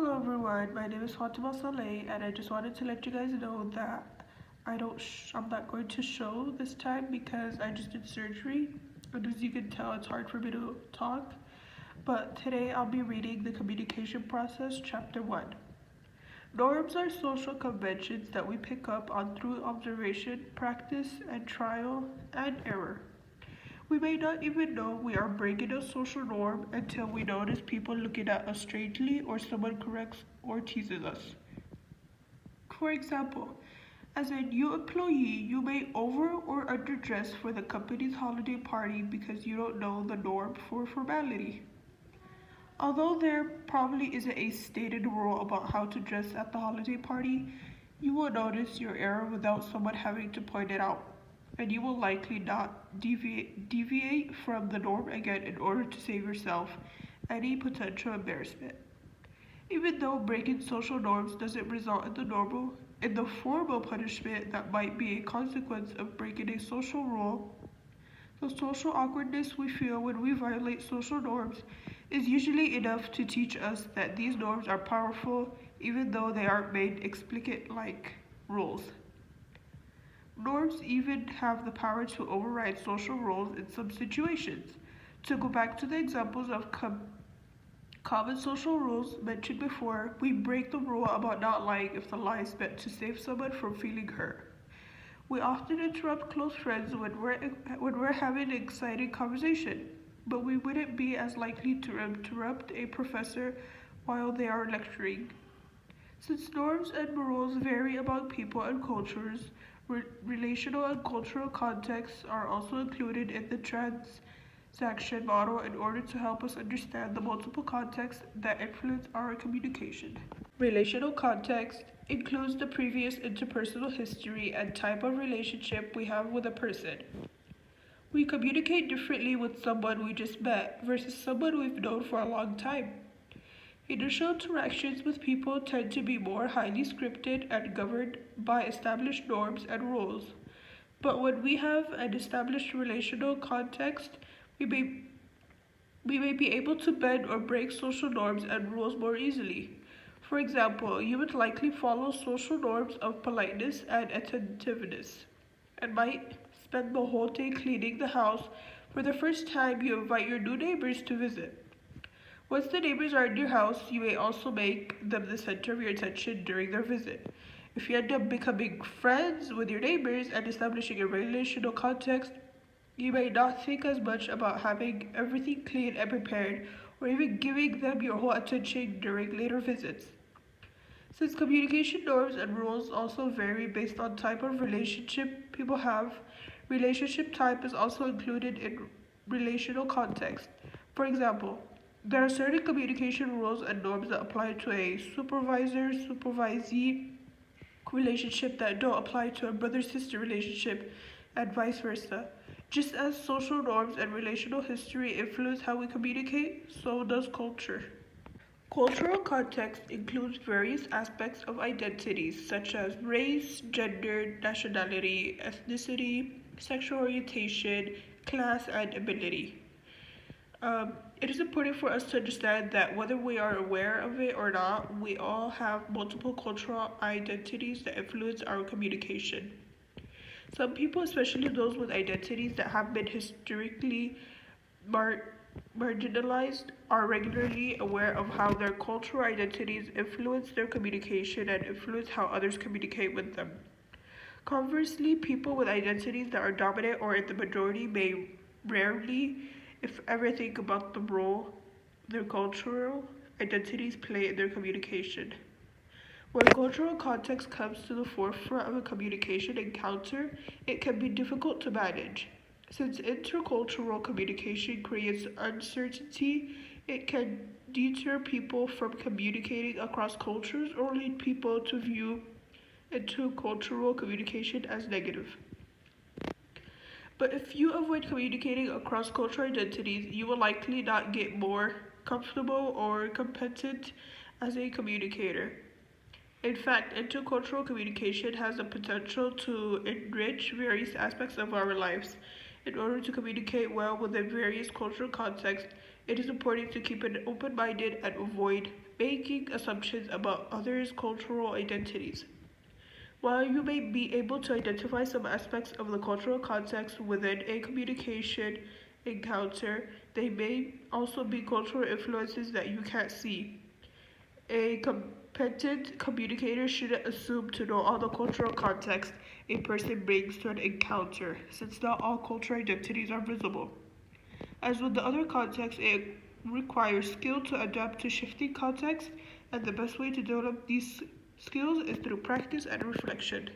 Hello everyone, my name is Fatima Saleh and I just wanted to let you guys know that I'm not going to show this time because I just did surgery and as you can tell it's hard for me to talk. But today I'll be reading the communication process chapter 1. Norms are social conventions that we pick up on through observation, practice, and trial and error. We may not even know we are breaking a social norm until we notice people looking at us strangely or someone corrects or teases us. For example, as a new employee, you may over or underdress for the company's holiday party because you don't know the norm for formality. Although there probably isn't a stated rule about how to dress at the holiday party, you will notice your error without someone having to point it out, and you will likely not deviate from the norm again in order to save yourself any potential embarrassment. Even though breaking social norms doesn't result in the formal punishment that might be a consequence of breaking a social rule, the social awkwardness we feel when we violate social norms is usually enough to teach us that these norms are powerful even though they aren't made explicit like rules. Norms even have the power to override social rules in some situations. To go back to the examples of common social rules mentioned before, we break the rule about not lying if the lie is meant to save someone from feeling hurt. We often interrupt close friends when we're having an exciting conversation, but we wouldn't be as likely to interrupt a professor while they are lecturing. Since norms and rules vary among people and cultures, relational and cultural contexts are also included in the transaction model in order to help us understand the multiple contexts that influence our communication. Relational context includes the previous interpersonal history and type of relationship we have with a person. We communicate differently with someone we just met versus someone we've known for a long time. Initial interactions with people tend to be more highly scripted and governed by established norms and rules. But when we have an established relational context, we may be able to bend or break social norms and rules more easily. For example, you would likely follow social norms of politeness and attentiveness, and might spend the whole day cleaning the house for the first time you invite your new neighbors to visit. Once the neighbors are in your house, you may also make them the center of your attention during their visit. If you end up becoming friends with your neighbors and establishing a relational context, you may not think as much about having everything clean and prepared or even giving them your whole attention during later visits. Since communication norms and rules also vary based on type of relationship people have, relationship type is also included in relational context. For example, there are certain communication rules and norms that apply to a supervisor-supervisee relationship that don't apply to a brother-sister relationship, and vice versa. Just as social norms and relational history influence how we communicate, so does culture. Cultural context includes various aspects of identities such as race, gender, nationality, ethnicity, sexual orientation, class, and ability. It is important for us to understand that whether we are aware of it or not, we all have multiple cultural identities that influence our communication. Some people, especially those with identities that have been historically marginalized, are regularly aware of how their cultural identities influence their communication and influence how others communicate with them. Conversely, people with identities that are dominant or in the majority may rarely, if ever, think about the role their cultural identities play in their communication. When cultural context comes to the forefront of a communication encounter, it can be difficult to manage. Since intercultural communication creates uncertainty, it can deter people from communicating across cultures or lead people to view intercultural communication as negative. But if you avoid communicating across cultural identities, you will likely not get more comfortable or competent as a communicator. In fact, intercultural communication has the potential to enrich various aspects of our lives. In order to communicate well within various cultural contexts, it is important to keep an open-minded and avoid making assumptions about others' cultural identities. While you may be able to identify some aspects of the cultural context within a communication encounter, they may also be cultural influences that you can't see. A competent communicator shouldn't assume to know all the cultural context a person brings to an encounter, since not all cultural identities are visible. As with the other contexts, it requires skill to adapt to shifting contexts, and the best way to develop these skills is through practice and reflection.